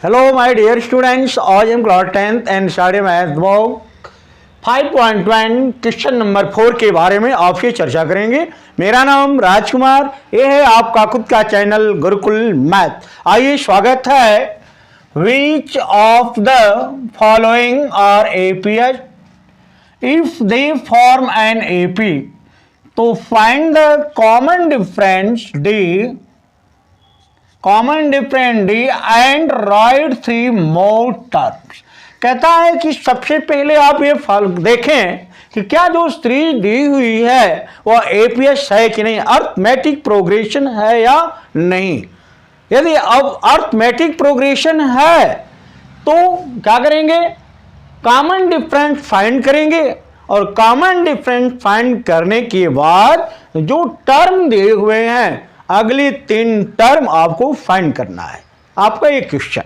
Hello my dear students, आज हम class 10th and study math book 5.1 question number 4 के बारे में आपसे चर्चा करेंगे। मेरा नाम राजकुमार, ये है आपका खुद का चैनल गुरुकुल मैथ। आइए, स्वागत है। Which of the following are APs if they form an AP, तो find the common difference d and write 3 more terms. कहता है कि सबसे पहले आप ये देखें कि क्या जो सीरीज दी हुई है वह एपीएस है कि नहीं, अर्थमेटिक प्रोग्रेशन है या नहीं। यदि अब अर्थमेटिक प्रोग्रेशन है तो क्या करेंगे, कॉमन डिफरेंस फाइंड करेंगे और कॉमन डिफरेंस फाइंड करने के बाद जो टर्म दिए हुए हैं अगली 3 टर्म आपको फाइंड करना है। आपका ये क्वेश्चन,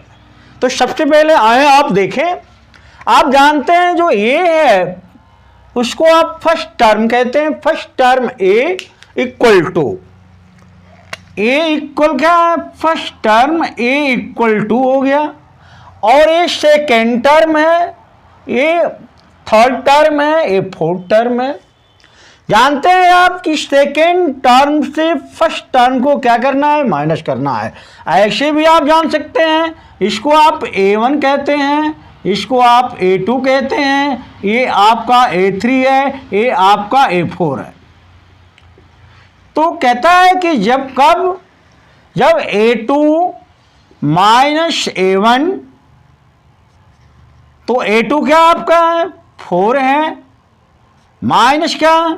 तो सबसे पहले आए आप देखें। आप जानते हैं जो ए है उसको आप फर्स्ट टर्म कहते हैं। First term A equal to A equal क्या है, first term A equal to हो गया। और ये सेकेंड टर्म है, ये थर्ड टर्म है, ये फोर्थ टर्म है। जानते हैं आप कि सेकेंड टर्म से फर्स्ट टर्म को क्या करना है, माइनस करना है। ऐसे भी आप जान सकते हैं, इसको आप A1 कहते हैं, इसको आप A2 कहते हैं, ये आपका A3 है, ये आपका A4 है। तो कहता है कि जब A2 माइनस A1, तो A2 क्या आपका है, 4 है, माइनस क्या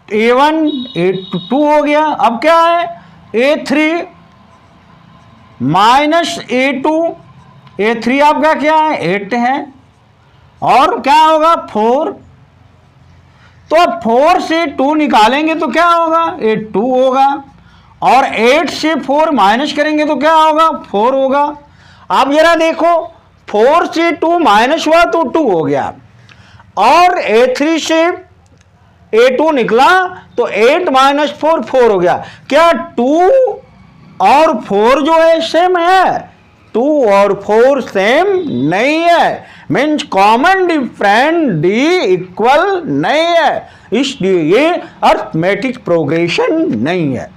A1 A2 हो गया। अब क्या है, A3 माइनस A2, A3 आपका क्या है, 8 है, और क्या होगा 4। तो अब 4 से 2 निकालेंगे तो क्या होगा, ये 2 होगा, और 8 से 4 माइनस करेंगे तो क्या होगा, 4 होगा। आप जरा देखो, 4 से 2 माइनस हुआ तो 2 हो गया, और A3 से A2 निकला तो 8 माइनस 4 4 हो गया। क्या 2 और 4 जो है सेम है, 2 और 4 सेम नहीं है, means common difference D equal नहीं है, इसलिए ये अर्थमेटिक प्रोग्रेशन नहीं है।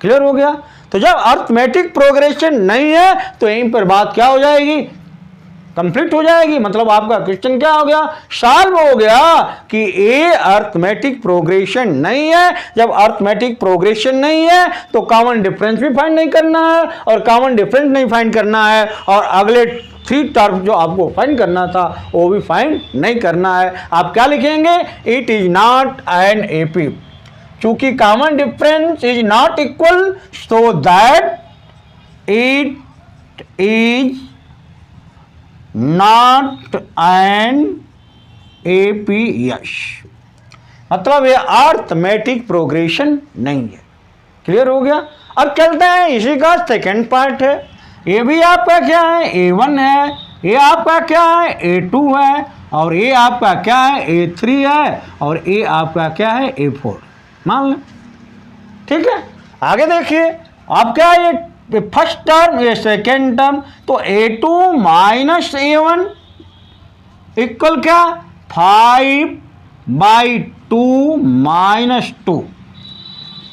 क्लियर हो गया। तो जब अर्थमेटिक प्रोग्रेशन नहीं है तो यहीं पर बात क्या हो जाएगी, कंप्लीट हो जाएगी। मतलब आपका क्वेश्चन क्या हो गया, सॉल्व हो गया कि ए अर्थमेटिक प्रोग्रेशन नहीं है। जब अर्थमेटिक प्रोग्रेशन नहीं है तो कॉमन डिफरेंस भी फाइंड नहीं करना है, और कॉमन डिफरेंस नहीं फाइंड करना है, और अगले 3 टर्म जो आपको फाइंड करना था वो भी फाइंड नहीं करना है। आप क्या लिखेंगे, it is not an AP. चूंकि common difference is not equal, so that it is not an APs, मतलब ये अर्थमेटिक प्रोग्रेशन नहीं है। क्लियर हो गया। अब चलते हैं, इसी का सेकेंड पार्ट है। ये भी आपका क्या है, A1 है, ये आपका क्या है, A2 है, और ये आपका क्या है, A3 है, और ये आपका क्या है, A4 मान लें। ठीक है, आगे देखिए। आप क्या है, ये फर्स्ट टर्म, ये सेकेंड टर्म, तो A2 माइनस A1 इक्वल क्या, 5/2 माइनस 2,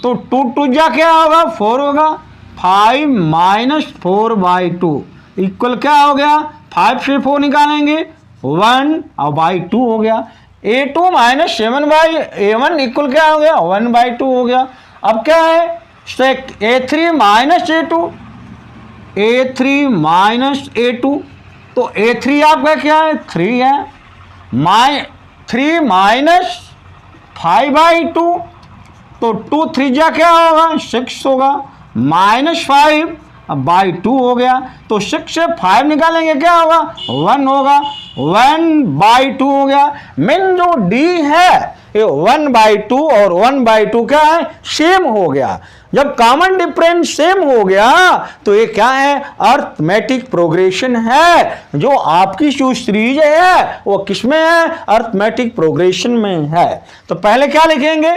तो 2 2 जा क्या होगा, 4 होगा। 5 माइनस 4/2 इक्वल क्या हो गया, 5 से 4 निकालेंगे 1 और बाई 2 हो गया। A2 माइनस 7/A1 इक्वल क्या हो गया, 1/2 हो गया। अब क्या है, A3 minus A2, A3 minus A2, तो A3 आपका क्या है, 3 है, 3 माइनस 5/2, तो 2 3 जा क्या होगा, 6 होगा, माइनस 5/2 हो गया। तो 6 से 5 निकालेंगे क्या होगा, 1 होगा, 1/2 हो गया। मीन जो D है ये 1/2 और 1/2 क्या है, सेम हो गया। जब कॉमन डिफरेंस सेम हो गया तो ये क्या है, अर्थमेटिक प्रोग्रेशन है। जो आपकी जो सीरीज है वो किस में है, अर्थमेटिक प्रोग्रेशन में है। तो पहले क्या लिखेंगे,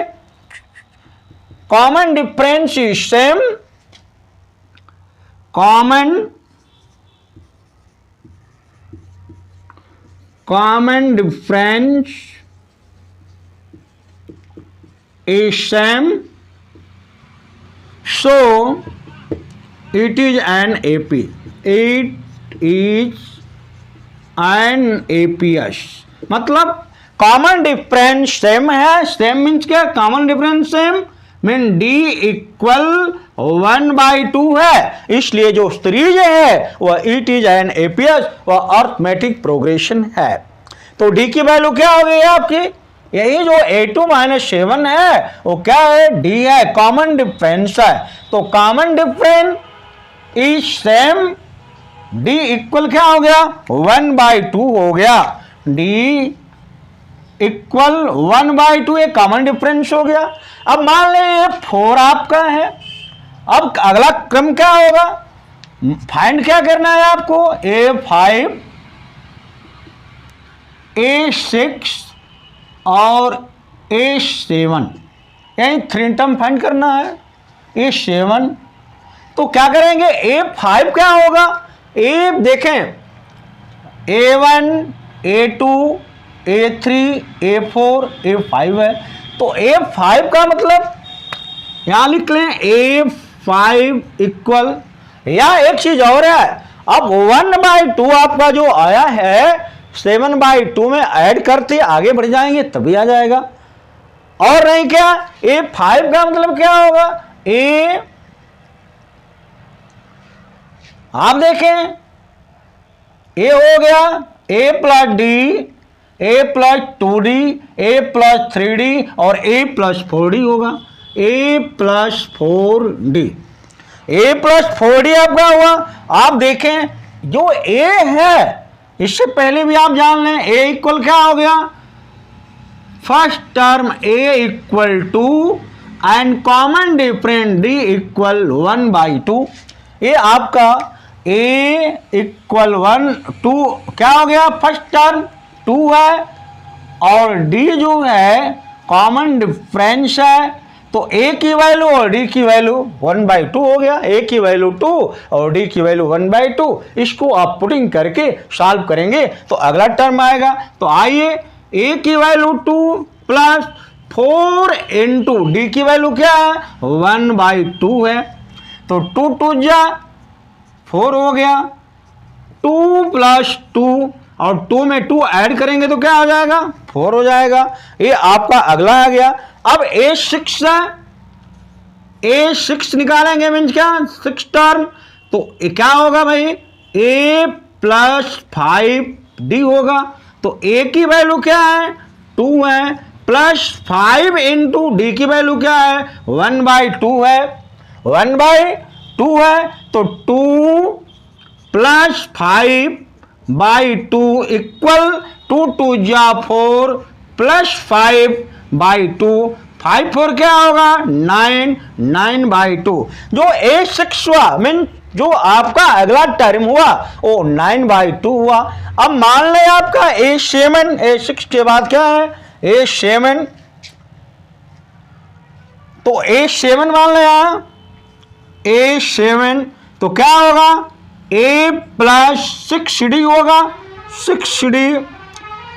common difference is same, common common difference is same, so it is an AP. It is an APS. मतलब कॉमन डिफरेंस सेम है. सेम मीन्स क्या? Common difference same mean D equal 1/2 है, इसलिए जो सीरीज है वह इट इज एन एपीएस, वह arithmetic progression है. तो डी की वैल्यू क्या हो गई आपकी? यही जो A2 - 7 है वो क्या है? डी है, कॉमन डिफरेंस है. तो common difference is same, D equal क्या हो गया? 1/2 हो गया. डी इक्वल 1/2 एक कॉमन डिफरेंस हो गया. अब मान लें ये 4 आपका है. अब अगला क्रम क्या होगा? फाइंड क्या करना है आपको? A5, A6 और A7, यानी 3 टर्म फाइंड करना है. A7 तो क्या करेंगे? A5 क्या होगा? ए देखें, A1, A2, A3, A4, A5 है. तो A5 का मतलब यहां लिख लें A5 इक्वल, या एक चीज और है, अब 1/2 आपका जो आया है 7/2 में ऐड करते आगे बढ़ जाएंगे तभी आ जाएगा, और नहीं क्या? A5 का मतलब क्या होगा? A, आप देखें, A हो गया A plus D, A plus 2D, A plus 3D और A प्लस 4D होगा. A plus 4D, A plus 4D आपका हुआ. आप देखें जो A है, इससे पहले भी आप जान लें, A इक्वल क्या हो गया? First term A equal to and common difference D equal 1/2. ये आपका A इक्वल 1/2 क्या हो गया? फर्स्ट टर्म 2 है, और D जो है कॉमन डिफरेंस है. तो A की वैल्यू और D की वैल्यू 1/2 हो गया. A की वैल्यू 2 और D की वैल्यू 1/2. इसको आप पुटिंग करके सॉल्व करेंगे तो अगला टर्म आएगा. तो आइए, A की वैल्यू 2 प्लस 4 इंटू D की वैल्यू क्या है? 1/2 है. तो 2 2 जा 4 हो गया. 2 प्लस 2 और 2 में 2 ऐड करेंगे तो क्या हो जाएगा? 4 हो जाएगा. ये आपका अगला आ गया. अब A6 है, A6 निकालेंगे मीन्स क्या? 6 टर्म. तो क्या होगा भाई? A प्लस 5D होगा. तो A की वैल्यू क्या है? 2 है, प्लस 5 इंटू D की वैल्यू क्या है? 1/2 है. 1/2 है तो 2 प्लस 5/2 इक्वल 2 2 जा 4 प्लस 5/2. 5 4 क्या होगा? 9, 9/2. जो A6 हुआ मीन जो आपका अगला टर्म हुआ वो 9/2 हुआ. अब मान लें आपका A7, A6 के बाद क्या है? A7. तो A7 मान लें यहां A7 तो क्या होगा? A प्लस 6D होगा. 6D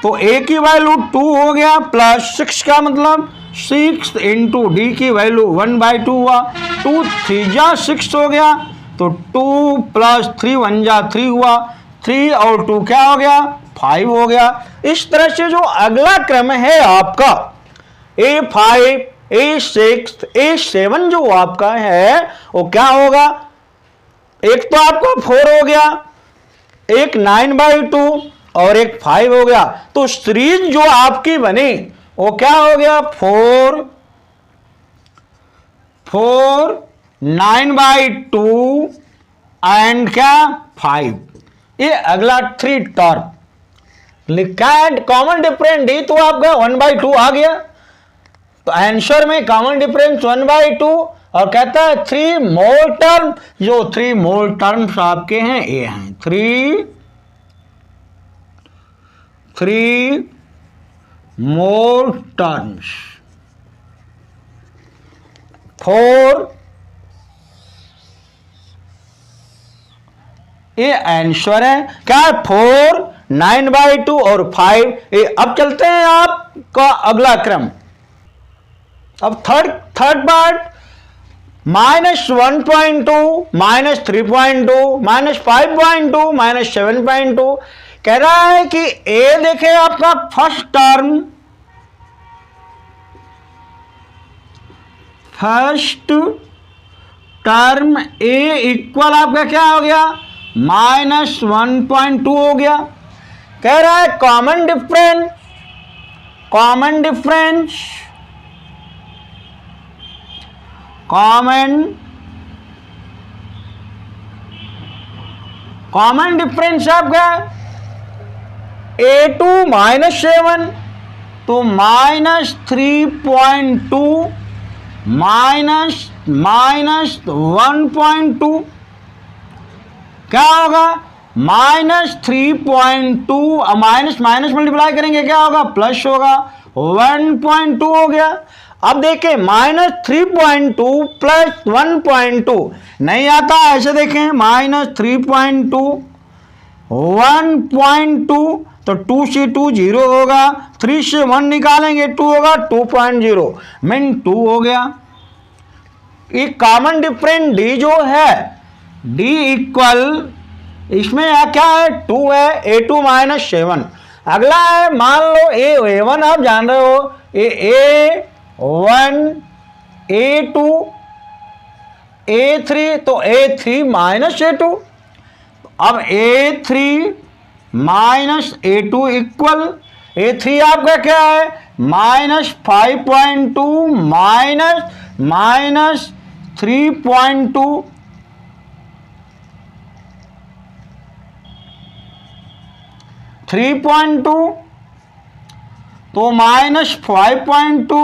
तो A की वैल्यू 2 हो गया, प्लस 6 का मतलब 6 इंटू D की वैल्यू 1/2 हुआ. 2 3 जा 6 हो गया. तो 2 प्लस 3 1 जा 3 हुआ. 3 और 2 क्या हो गया? 5 हो गया. इस तरह से जो अगला क्रम है आपका A5, A6, A7 जो आपका है वो क्या होगा? एक तो आपका 4 हो गया, एक 9/2 और एक 5 हो गया. तो सीरीज जो आपकी बनी वो क्या हो गया? 4 4 9/2 एंड क्या? 5. ये अगला 3 टर्म लिखा है. कॉमन डिफरेंस डी तो आपका 1/2 आ गया. तो आंसर में कॉमन डिफरेंस 1/2 और कहता है 3 मोल टर्म. जो 3 मोल टर्म्स आपके हैं ये हैं 3 मोल टर्म्स. 4 ये आंसर है क्या? 4 9/2 और 5। अब चलते हैं आपका अगला क्रम। अब थर्ड पार्ट, -1.2, -3.2, -5.2, -7.2 कह रहा है कि ए देखे आपका फर्स्ट टर्म ए इक्वल आपका क्या हो गया, -1.2 हो गया। कह रहा है कॉमन डिफरेंस कॉमन डिफरेंस आपका A2 -7, तो -3.2 -1.2 क्या होगा, -3.2 माइनस मल्टीप्लाई करेंगे क्या होगा, प्लस होगा, 1.2 हो गया। अब देखें -3.2 प्लस 1.2 नहीं आता, ऐसे देखें -3.2 1.2, तो 2 से 2 0 होगा, 3 से 1 निकालेंगे 2 होगा, 2.0 मीन 2 हो गया। एक कॉमन डिफरेंस डी जो है, डी इक्वल इसमें क्या है, 2 है, A2 -7। अगला है मान लो A1 आप जान रहे हो, A1 A2 A3, तो A3 -A2। अब A3 -A2 इक्वल A3 आपका क्या है, -5.2 -3.2 3.2, तो -5.2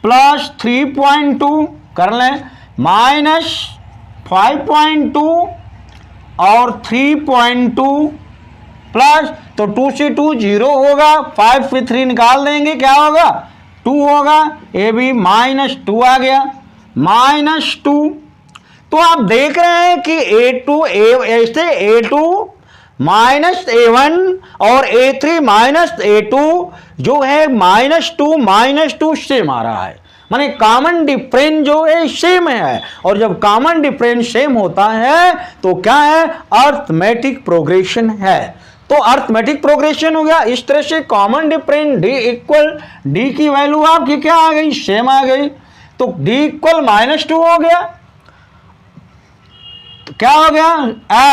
प्लस 3.2 कर लें, -5.2 और 3.2 प्लस, तो 2 से 2 0 होगा, 5 से 3 निकाल देंगे क्या होगा, 2 होगा। ये भी -2 आ गया, -2। तो आप देख रहे हैं कि A2 ऐसे A2 -A1 और A3 -A2 जो है -2 सेम आ रहा है, माने कॉमन डिफरेंस जो है सेम है। और जब कॉमन डिफरेंस सेम होता है तो क्या है, अर्थमेटिक प्रोग्रेशन है। तो अर्थमेटिक प्रोग्रेशन हो गया। इस तरह से common difference D equal, D की वैल्यू आपकी क्या आ गई, सेम आ गई, तो डी इक्वल -2 हो गया। तो क्या हो गया,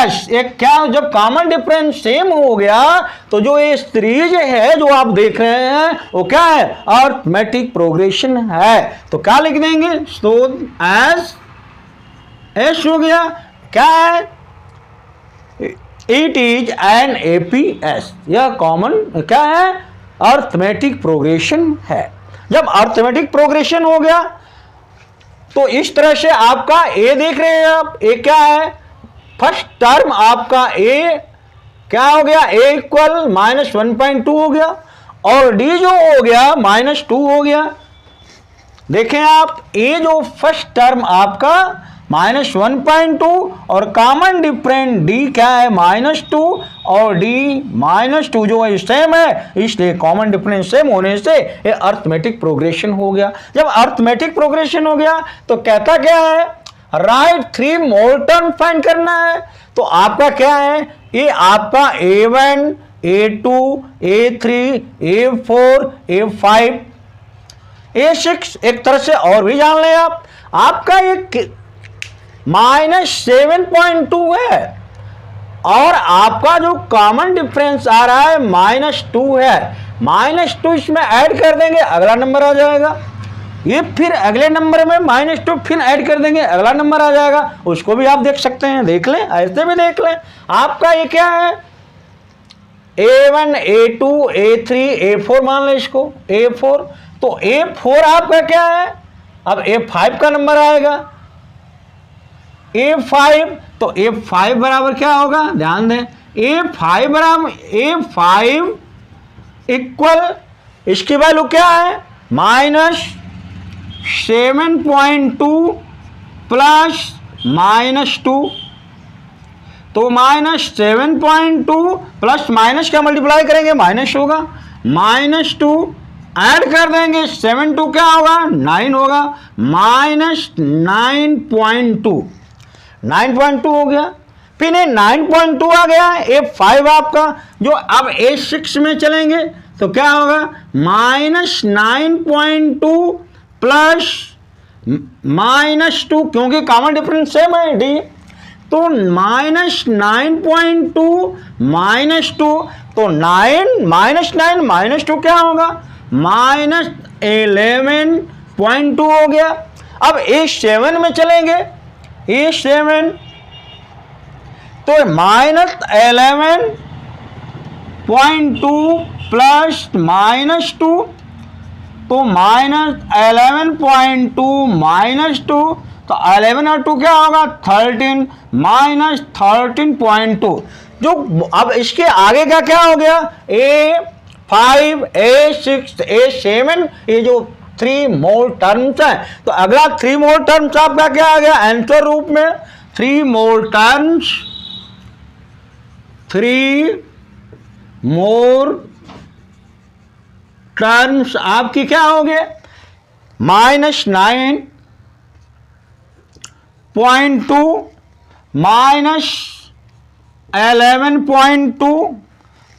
एस एक क्या, जब कॉमन डिफरेंस सेम हो गया तो जो ये सीरीज है जो आप देख रहे हैं वो क्या है, अर्थमेटिक प्रोग्रेशन है। तो क्या लिख देंगे, तो एस हो गया, क्या है, इट इज एन एपीएस, यह कॉमन क्या है, अर्थमेटिक प्रोग्रेशन है। जब अर्थमेटिक प्रोग्रेशन हो गया तो इस तरह से आपका ए देख रहे हैं आप, ए क्या है, फर्स्ट टर्म आपका ए क्या हो गया, ए इक्वल -1.2 हो गया, और डी जो हो गया -2 हो गया। देखें आप, ए जो फर्स्ट टर्म आपका -1.2 और कॉमन डिफरेंस डी क्या है, -2, और डी -2 जो है सेम है, इसलिए कॉमन डिफरेंस सेम होने से ये अर्थमेटिक प्रोग्रेशन हो गया। जब अर्थमेटिक प्रोग्रेशन हो गया तो कहता क्या है, राइट 3 मोल टर्म फाइंड करना है। तो आपका क्या है, ये आपका A1 A2 A3 A4 A5 A6, एक तरह से और भी जान लें आप, आपका ये -7.2 है, और आपका जो कॉमन डिफरेंस आ रहा है -2 है। -2 इसमें ऐड कर देंगे, अगला नंबर आ जाएगा। ये फिर अगले नंबर में -2 फिर ऐड कर देंगे, अगला नंबर आ जाएगा। उसको भी आप देख सकते हैं, देख लें, ऐसे भी देख लें। आपका ये क्या है, A1 A2 A3 A4 मान लें इसको, A4, तो A4 आपका क्या है, अब A5 का नंबर आएगा, A5, तो A5 बराबर क्या होगा, ध्यान दें, A5 बराबर A5 इक्वल, इसकी वैल्यू क्या है, -7.2 प्लस -2, तो तो -7.2 प्लस माइनस का मल्टीप्लाई करेंगे माइनस होगा, -2 ऐड कर देंगे 7 2 क्या होगा 9 होगा, -9.2 9.2 हो गया। फिर 9.2 आ गया A5 आपका, जो अब A6 में चलेंगे तो क्या होगा -9.2 प्लस -2, क्योंकि कॉमन डिफरेंस सेम है डी, तो -9.2 -2, तो 9 -9 -2 क्या होगा -11.2 हो गया। अब A7 में चलेंगे, A7 तो -11.2 प्लस -2, तो -11.2 -2, तो 11 और 2 क्या होगा 13, -13.2। जो अब इसके आगे का क्या हो गया A5 A6 A7, ये जो 3 मोर टर्म्स हैं, तो अगला 3 मोर टर्म्स आपका क्या आ गया आंसर रूप में 3 मोर टर्म्स आपकी क्या हो गए -9.2 -11.2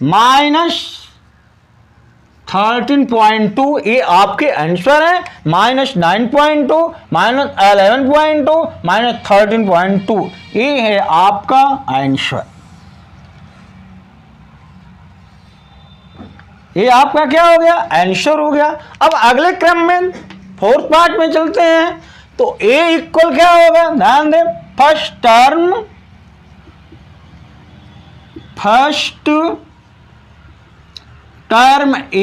-13.2, ये आपके आंसर है -9.2 -11.2 -13.2, ये है आपका आंसर। ये आपका क्या हो गया आंसर हो गया। अब अगले क्रम में फोर्थ पार्ट में चलते हैं, तो A इक्वल क्या होगा ध्यान दें, फर्स्ट टर्म A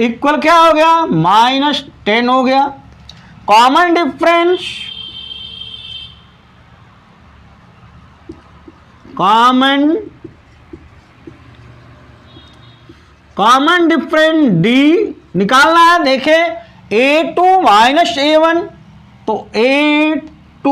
इक्वल क्या हो गया -10 हो गया। कॉमन डिफरेंस D निकालना है। देखें A2 -A1, तो A2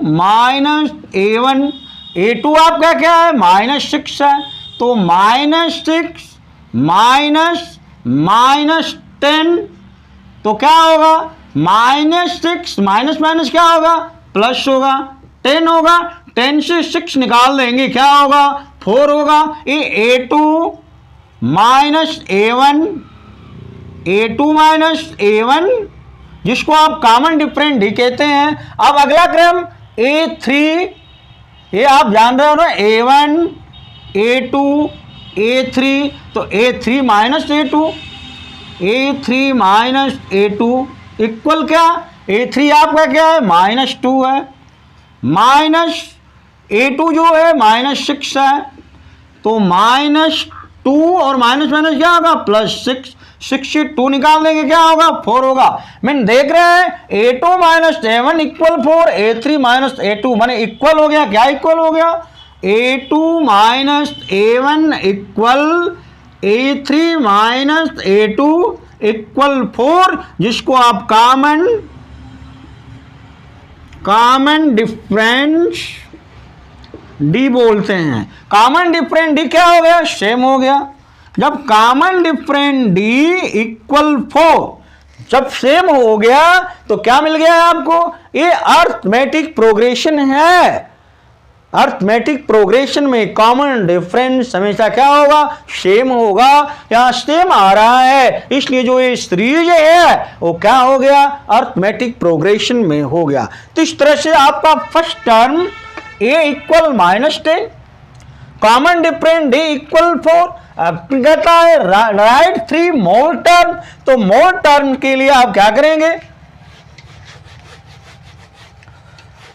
-A1, A2 आपका क्या है -6 है, तो -6 -10, तो क्या होगा -6 माइनस क्या होगा प्लस होगा 10 होगा, 10 से 6 निकाल देंगे क्या होगा 4 होगा। ये A2 -A1 जिसको आप कॉमन डिफरेंस डी कहते हैं। अब अगला क्रम A3, ये आप जान रहे हो ना A1 A2 A3, तो A3 -A2 इक्वल क्या A3 आपका क्या है -2 है, -A2 जो है -6 है, तो -2 और माइनस क्या होगा +6, 6 से 2 निकाल देंगे क्या होगा 4 होगा। मैंने देख रहे हैं A2 -A1 equal 4, A3 -A2 माने इक्वल हो गया, क्या इक्वल हो गया A2 -A1 equal A3 -A2 equal 4, जिसको आप कॉमन डिफरेंस डी बोलते हैं। कॉमन डिफरेंस डी क्या हो गया सेम हो गया। जब कॉमन डिफरेंस डी इक्वल 4 जब सेम हो गया तो क्या मिल गया आपको, ये अर्थमेटिक प्रोग्रेशन है। अर्थमेटिक प्रोग्रेशन में कॉमन डिफरेंस हमेशा क्या होगा सेम होगा, यहां सेम आ रहा है, इसलिए जो ये सीरीज है वो क्या हो गया अर्थमेटिक प्रोग्रेशन में हो गया। तो इस तरह से आपका first term A equal -10, common difference D equal 4, अब कहता है राइट 3 मोर टर्म, तो मोर टर्म के लिए आप क्या करेंगे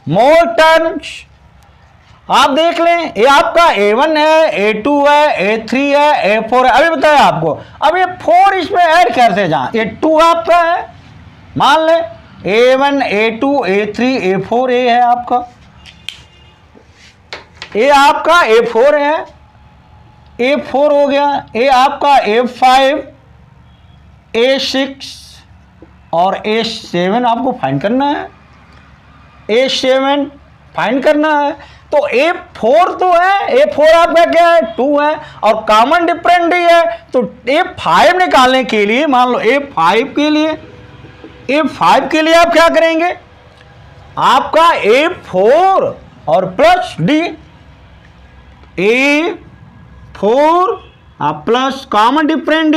मोर टर्म्स आप देख लें, ये आपका A1 है, A2 है, A3 है, A4 है। अभी बताया आपको, अब ये 4 इसमें ऐड करते जाएं, ये 2 आपका है, मान ले A1 A2 A3 A4 ये है आपका, ये आपका A4 है, A4 हो गया, ये आपका A5 A6 और A7 आपको फाइंड करना है, A7 फाइंड करना है। तो A4 तो है, A4 आपका क्या है 2 है और कॉमन डिफरेंट ही है, तो A5 निकालने के लिए मान लो A5 के लिए आप क्या करेंगे, आपका A4 और plus D, A4 plus common different D,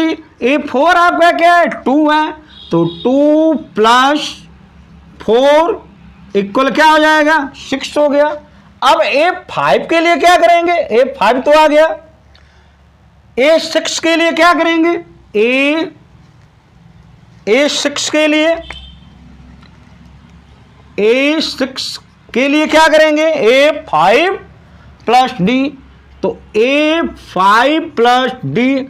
A4 आपका क्या है 2 है, तो 2 प्लस 4 इक्वल क्या हो जाएगा 6 हो गया। अब A5 के लिए क्या करेंगे, A5 तो आ गया, A6 के लिए क्या करेंगे, A6 के लिए क्या करेंगे, A5 प्लस D, तो A5 प्लस D,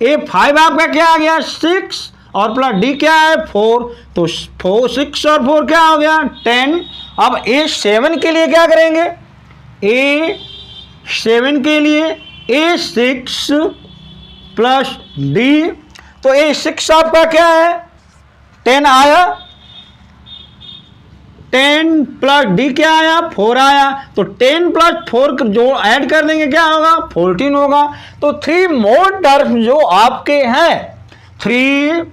A5 आपका क्या आ गया 6 और प्लस D क्या है 4, तो 4 6 और 4 क्या हो गया 10। अब A7 के लिए क्या करेंगे, A7 के लिए A6 प्लस D, तो A6 आपका क्या है 10 आया, 10 प्लस D क्या आया 4 आया, तो 10 प्लस 4 जो ऐड कर देंगे क्या होगा 14 होगा। तो 3 मोर टर्म जो आपके हैं, 3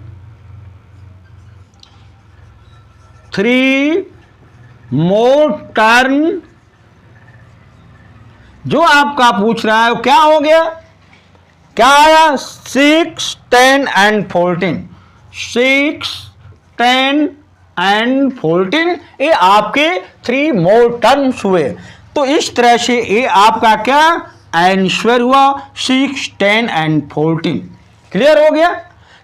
मोर टर्म जो आपका पूछ रहा है वो क्या हो गया, क्या आया 6 10 एंड 14, 6 10 एंड 14, ये आपके 3 मोर टर्म्स हुए। तो इस तरह से ये आपका क्या आंसर हुआ 6 10 एंड 14। क्लियर हो गया।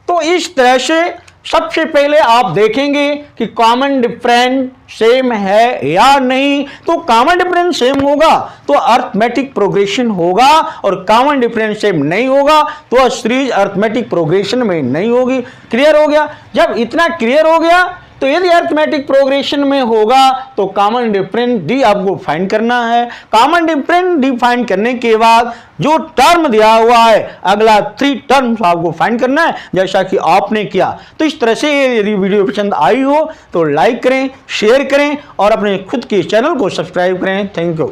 तो इस तरह से सबसे पहले आप देखेंगे कि कॉमन डिफरेंस सेम है या नहीं, तो कॉमन डिफरेंस सेम होगा तो अरिथमेटिक प्रोग्रेशन होगा और कॉमन डिफरेंस सेम नहीं होगा तो सीरीज अरिथमेटिक प्रोग्रेशन में नहीं होगी। क्लियर हो गया। जब इतना क्लियर हो गया तो यदि अरिथमेटिक प्रोग्रेशन में होगा तो कॉमन डिफरेंस डी आपको फाइंड करना है। कॉमन डिफरेंस डी फाइंड करने के बाद जो टर्म दिया हुआ है अगला 3 टर्म्स आपको फाइंड करना है जैसा कि आपने किया। तो इस तरह से यदि वीडियो पसंद आई हो तो लाइक करें, शेयर करें और अपने खुद के चैनल को सब्सक्राइब करें। Thank you.